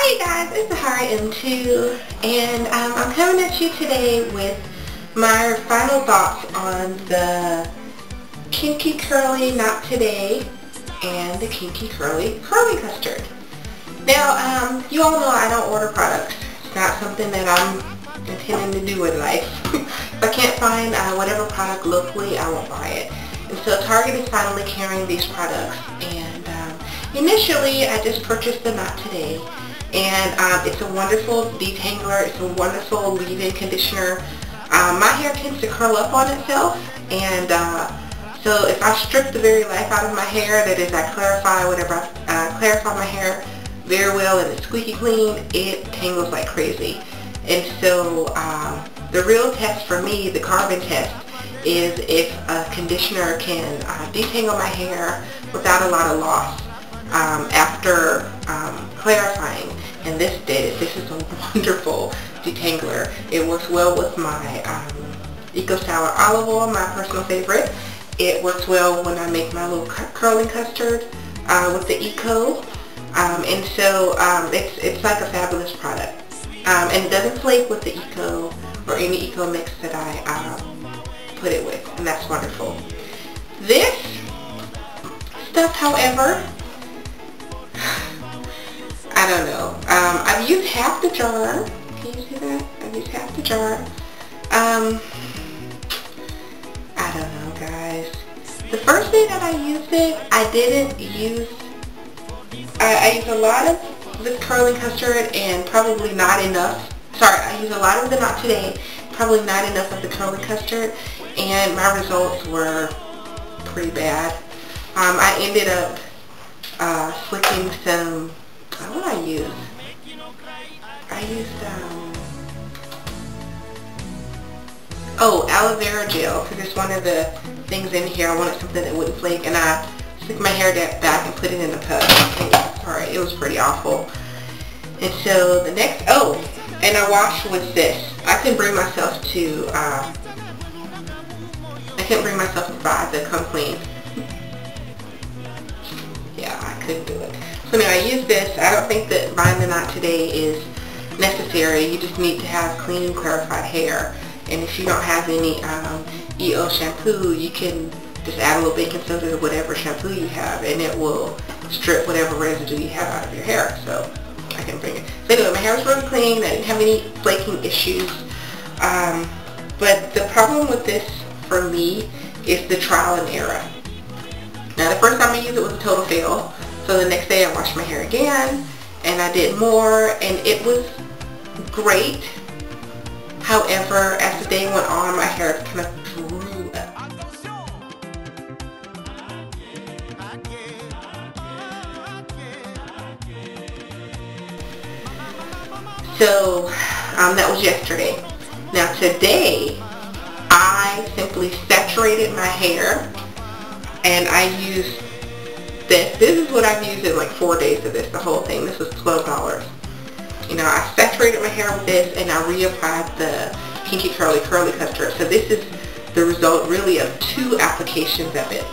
Hi guys, it's ZaharaM2 and I'm coming at you today with my final thoughts on the Kinky Curly Not Today and the Kinky Curly Curly Custard. Now, you all know I don't order products. It's not something that I'm intending to do in life. If I can't find whatever product locally, I won't buy it. And so Target is finally carrying these products, and initially I just purchased the Not Today, and it's a wonderful detangler, it's a wonderful leave-in conditioner. My hair tends to curl up on itself, and so if I strip the very life out of my hair, that is I clarify my hair very well and it's squeaky clean, it tangles like crazy. And so the real test for me, the carbon test, is if a conditioner can detangle my hair without a lot of loss after clarifying. And this did it. This is a wonderful detangler. It works well with my Eco Sour Olive Oil, my personal favorite. It works well when I make my little curling custard with the Eco. And so it's like a fabulous product. And it doesn't flake with the Eco or any Eco mix that I put it with, and that's wonderful. This stuff, however, I don't know. I've used half the jar. Can you see that? I've used half the jar. I don't know, guys. The first day that I used it, I didn't use, I used a lot of the curling custard and probably not enough. Sorry, I used a lot of the Not Today, probably not enough of the curling custard, and my results were pretty bad. I ended up slicking some, what did I use? I used, aloe vera gel, because it's one of the things in here. I wanted something that wouldn't flake, and I slicked my hair back and put it in the tub. Sorry, it was pretty awful. And so the next, and I washed with this. I couldn't bring myself to, buy the Come Clean. Yeah, I couldn't do it. So anyway, I used this. I don't think that buying the Not Today is necessary. You just need to have clean, clarified hair. And if you don't have any EO shampoo, you can just add a little baking soda to whatever shampoo you have, and it will strip whatever residue you have out of your hair. So I can bring it. So anyway, my hair was really clean. I didn't have any flaking issues. But the problem with this for me is the trial and error. Now the first time I used it was a total fail. So the next day I washed my hair again, and I did more, and it was great. However, as the day went on, my hair kind of drew up. So that was yesterday. Now today, I simply saturated my hair, and I used this. This is what I've used in like 4 days of this, the whole thing. This was $12. You know, I saturated my hair with this, and I reapplied the Kinky Curly Custard. So this is the result really of 2 applications of it.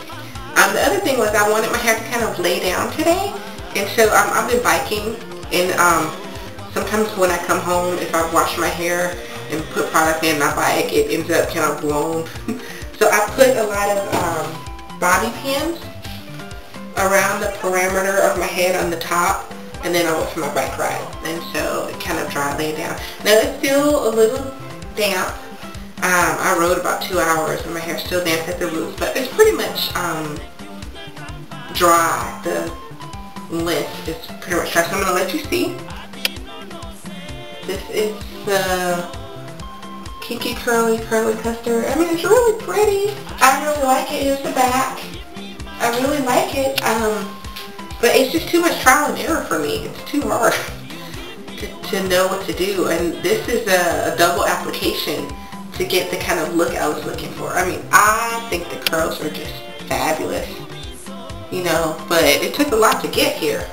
The other thing was I wanted my hair to kind of lay down today, and so I've been biking, and sometimes when I come home, if I wash my hair and put product in my bike, it ends up kind of blown. So I put a lot of bobby pins around the perimeter of my head on the top, and then I went for my bike ride, and so it kind of dry laid down. Now it's still a little damp. I rode about 2 hours, and my hair's still damp at the roots, but it's pretty much dry. The length is pretty much dry, so I'm going to let you see. This is the Kinky Curly Custard. I mean, it's really pretty. I really like it. Here's the back. I really like it. But it's just too much trial and error for me. It's too hard to know what to do. And this is a double application to get the kind of look I was looking for. I mean, I think the curls are just fabulous. You know, but it took a lot to get here.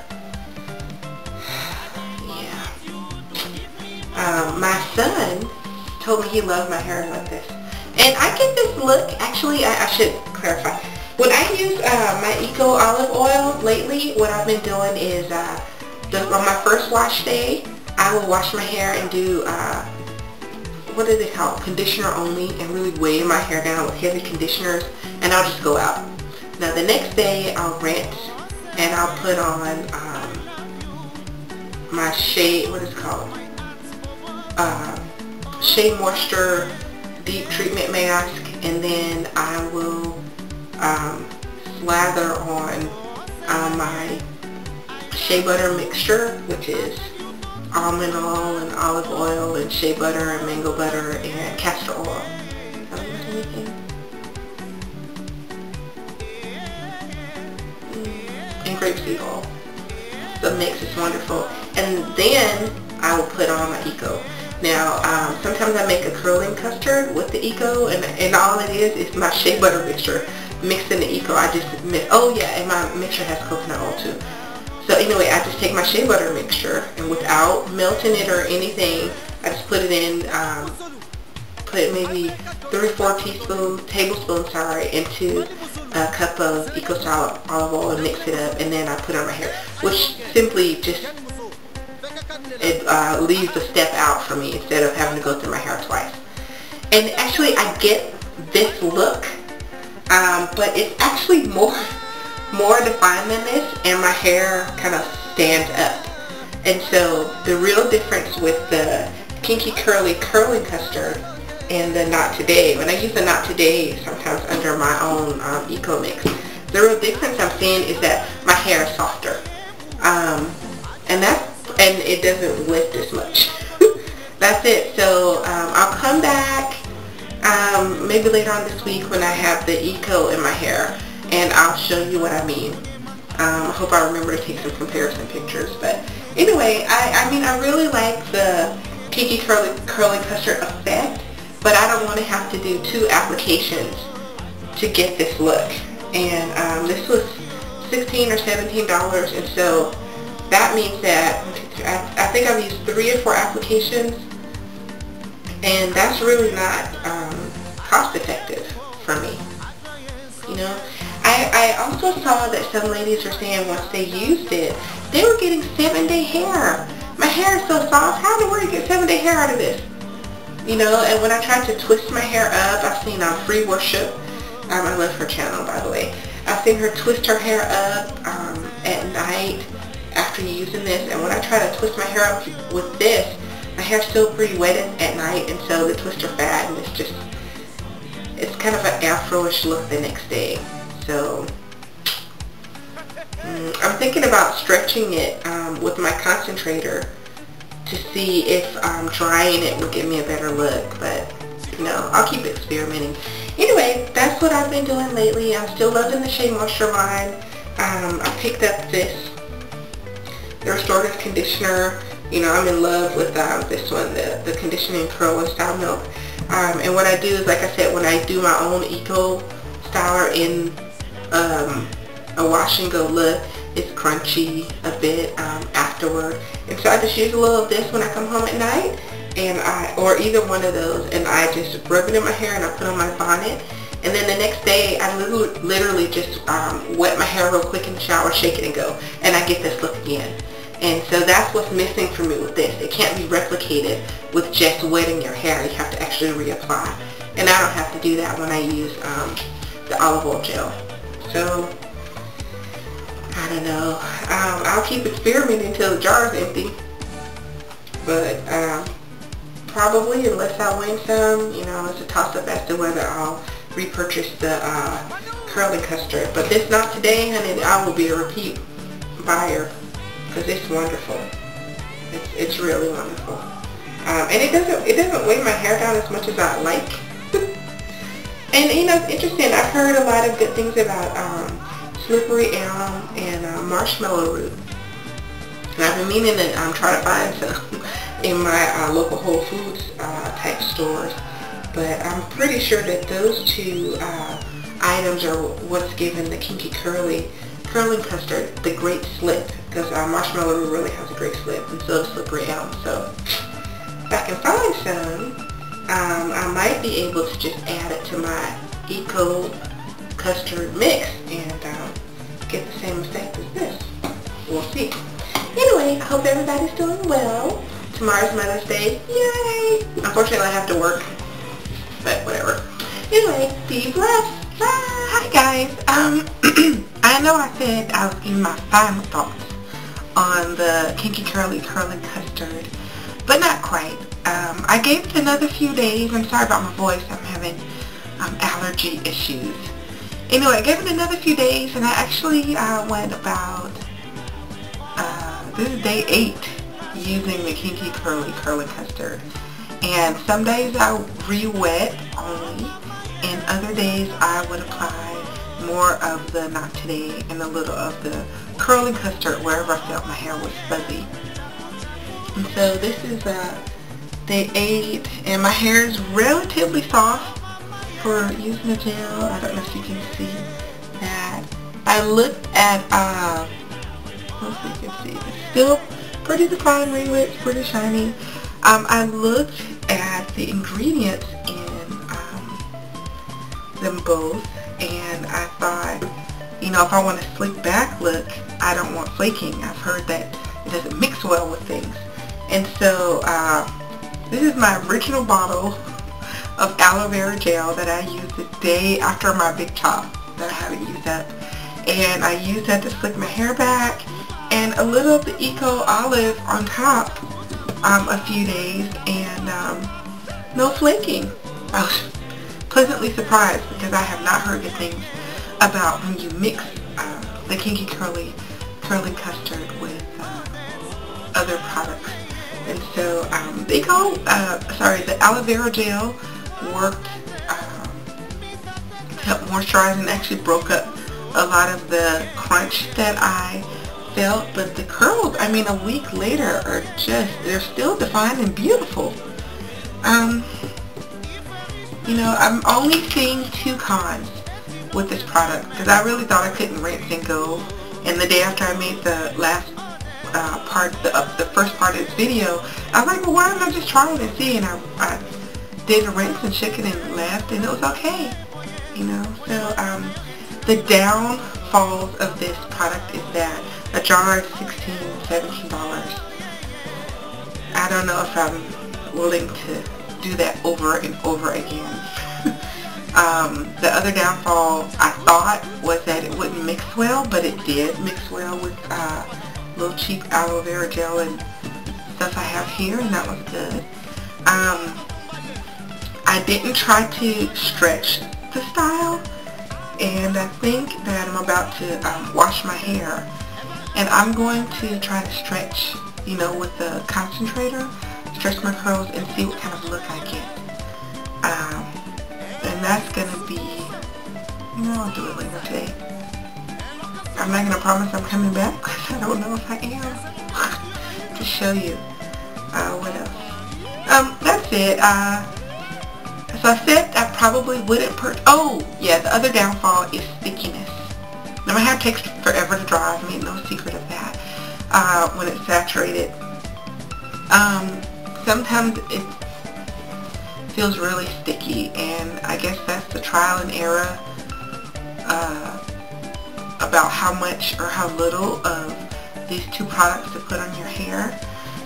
My son told me he loved my hair like this. And I get this look, actually, I should clarify. When I use my Eco Olive Oil lately, what I've been doing is on my first wash day, I will wash my hair and do, what do they call it? Conditioner only, and really weigh my hair down with heavy conditioners, and I'll just go out. Now the next day I'll rinse, and I'll put on my Shea, what is it called? Shea Moisture Deep Treatment Mask, and then I will slather on my shea butter mixture, which is almond oil and olive oil and shea butter and mango butter and castor oil. Have I missed anything? And grapeseed oil. The mix is wonderful. And then I will put on my Eco. Now, sometimes I make a curling custard with the Eco, and all it is my shea butter mixture mixed in the Eco. I just mix, oh yeah, and my mixture has coconut oil too. So anyway, I just take my shea butter mixture, and without melting it or anything, I just put it in, put maybe 3 or 4 tablespoons, into a cup of Eco Style olive oil and mix it up, and then I put it on my hair, which simply just, it leaves the step out for me instead of having to go through my hair twice. And actually I get this look, but it's actually more defined than this, and my hair kind of stands up. And so the real difference with the Kinky Curly Curling Custard and the Not Today, when I use the Not Today sometimes under my own Eco Mix, the real difference I'm seeing is that my hair is softer. And it doesn't lift as much. That's it. So I'll come back maybe later on this week when I have the Eco in my hair, and I'll show you what I mean. I hope I remember to take some comparison pictures. But anyway, I mean, I really like the Kinky Curling Custard effect, but I don't want to have to do 2 applications to get this look. And this was $16 or $17, and so that means that I think I've used 3 or 4 applications, and that's really not cost effective for me. You know, I also saw that some ladies were saying once they used it, they were getting 7-day hair. My hair is so soft. How in the world do you get 7-day hair out of this? You know, and when I tried to twist my hair up, I've seen on Free Worship, I love her channel by the way, I've seen her twist her hair up at night after using this, and when I try to twist my hair up with this, my hair's still pretty wet at night, and so the twists are bad, and it's kind of an afro-ish look the next day. So I'm thinking about stretching it with my concentrator to see if drying it would give me a better look, but you know, I'll keep experimenting. Anyway, that's what I've been doing lately. I'm still loving the Shea Moisture line. I picked up the restorative conditioner. You know, I'm in love with this one, the conditioning curl and style milk. And what I do is, like I said, when I do my own Eco Styler in a wash and go look, it's crunchy a bit afterward. And so I just use a little of this when I come home at night, and or either one of those, and I just rub it in my hair and I put on my bonnet. And then the next day, I literally just wet my hair real quick in the shower, shake it and go, and I get this look again. And so that's what's missing for me with this. It can't be replicated with just wetting your hair. You have to actually reapply. And I don't have to do that when I use the olive oil gel. So, I don't know. I'll keep experimenting until the jar is empty. But probably, unless I win some, you know, it's a toss-up as to whether I'll repurchase the curling custard. But this Not Today, honey, I will be a repeat buyer, because it's wonderful. It's really wonderful. And it doesn't weigh my hair down as much as I like. And you know, it's interesting. I've heard a lot of good things about slippery elm and marshmallow root. And I've been meaning to try to find some in my local Whole Foods type stores. But I'm pretty sure that those 2 items are what's given the Kinky Curling Custard the great slip, because marshmallow root really has a great slip, and so does slippery elm. So if I can find some, I might be able to just add it to my Eco Custard mix and get the same effect as this. We'll see. Anyway, anyway, I hope everybody's doing well. Tomorrow's Mother's Day. Yay! Unfortunately, I have to work, but whatever. Anyway, be blessed. Bye! Hi guys. I know I said I was giving my final thoughts on the Kinky Curly Custard, but not quite. I gave it another few days. I'm sorry about my voice. I'm having allergy issues. Anyway, I gave it another few days, and I actually went about, this is day 8 using the Kinky Curly Custard. And some days I re-wet only, and other days I would apply more of the Not Today and a little of the curling custard wherever I felt my hair was fuzzy. And so this is day 8, and my hair is relatively soft for using the gel. I don't know if you can see that. I looked at, let's see if you can see, it's still pretty defined ringlets, pretty shiny. I looked at the ingredients in them both, and I thought, you know, if I want a slick back look, I don't want flaking. I've heard that it doesn't mix well with things. And so this is my original bottle of aloe vera gel that I used the day after my big chop that I haven't used up. And I used that to slick my hair back, and a little of the Eco Olive on top a few days, and no flaking. I was pleasantly surprised because I have not heard good things about when you mix the Kinky Curly Custard with other products. And so the aloe vera gel worked to help moisturize and actually broke up a lot of the crunch that I felt, but the curls, I mean, a week later are just, they're still defined and beautiful. You know, I'm only seeing 2 cons with this product because I really thought I couldn't rinse and go, and the day after I made the last the first part of this video, I was like, well, why don't I just try it and see? And I did a rinse and shook it and left, and it was okay, you know. So the downfalls of this product is that a jar is $16–17. I don't know if I'm willing to do that over and over again. The other downfall I thought was that it wouldn't mix well, but it did mix well with little cheap aloe vera gel and stuff I have here, and that was good. I didn't try to stretch the style, and I think that I'm about to wash my hair, and I'm going to try to stretch, you know, with the concentrator, stretch my curls and see what kind of look I get. And that's going to be, you know, I'll do it later today. I'm not going to promise I'm coming back because I don't know if I am to show you. What else? That's it. So I said I probably wouldn't oh, yeah, the other downfall is stickiness. Now my hair takes forever to dry. I made no secret of that when it's saturated. Sometimes it feels really sticky, and I guess that's the trial and error about how much or how little of these 2 products to put on your hair.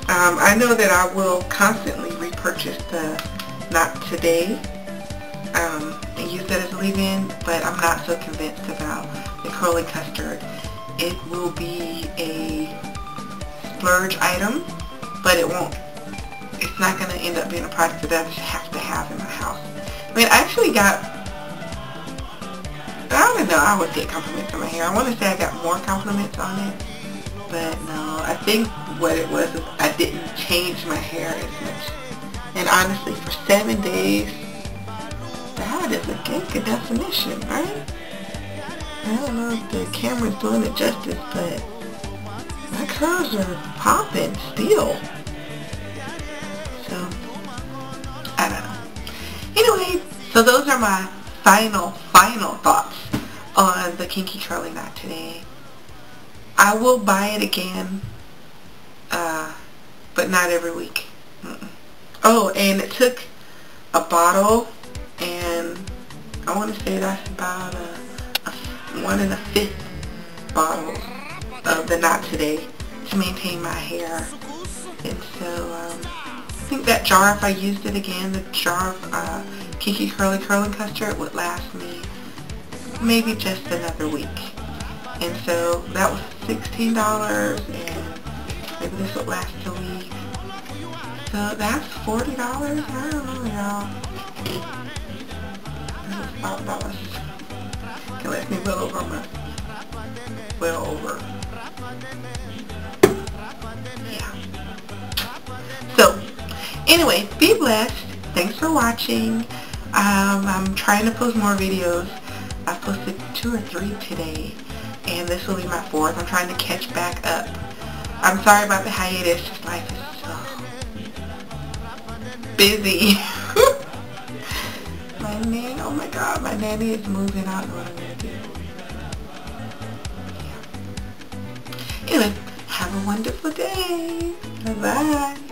I know that I will constantly repurchase the Not Today and use that as a leave-in, but I'm not so convinced about the curly custard. It will be a splurge item, but it's not going to end up being a product that I just have to have in my house. I mean, I actually got, I don't know, I would get compliments on my hair. I want to say I got more compliments on it, but no, I think what it was is I didn't change my hair as much. And honestly, for 7 days, that is a good definition, right? I don't know if the camera's doing it justice, but my curls are popping still. So, I don't know. Anyway, so those are my final thoughts on the Kinky Curly Not Today. I will buy it again, but not every week. Oh, and it took a bottle, and I want to say that's about 1 1/5 bottles of the Not Today to maintain my hair. And so I think that jar, if I used it again, the jar of KKCC Curly Curling Custard would last me maybe just another week. And so that was $16, and maybe this would last a week. So that's $40. I don't know, y'all. This is $5. It lasts me well over a month. Well over. Yeah. So, anyway, be blessed. Thanks for watching. I'm trying to post more videos. I posted 2 or 3 today, and this will be my 4th. I'm trying to catch back up. I'm sorry about the hiatus. Just life is so busy. My nanny, oh my god, my nanny is moving. I don't know what I'm going to do. Yeah. Anyway, have a wonderful day. Bye-bye.